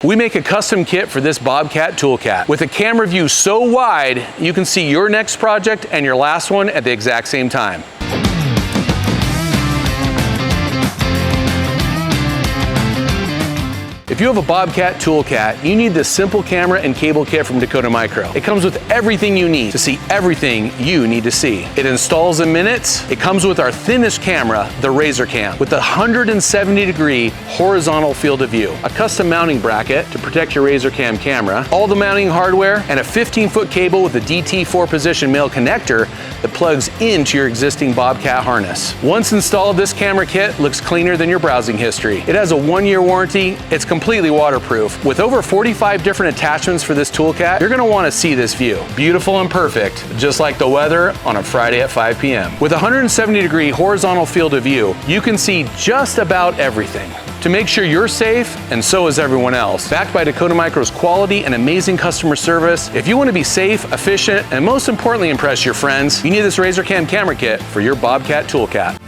We make a custom kit for this Bobcat Toolcat with a camera view so wide you can see your next project and your last one at the exact same time. If you have a Bobcat Toolcat, you need this simple camera and cable kit from Dakota Micro. It comes with everything you need to see everything you need to see. It installs in minutes. It comes with our thinnest camera, the RazerCam, with a 170-degree horizontal field of view, a custom mounting bracket to protect your RazerCam camera, all the mounting hardware, and a 15-foot cable with a DT 4-position male connector that plugs into your existing Bobcat harness. Once installed, this camera kit looks cleaner than your browsing history. It has a 1-year warranty. It's completely waterproof. With over 45 different attachments for this Toolcat, you're gonna wanna see this view. Beautiful and perfect, just like the weather on a Friday at 5 p.m. With a 170-degree horizontal field of view, you can see just about everything. To make sure you're safe, and so is everyone else. Backed by Dakota Micro's quality and amazing customer service, if you wanna be safe, efficient, and most importantly impress your friends, you need this RazerCam camera kit for your Bobcat Toolcat.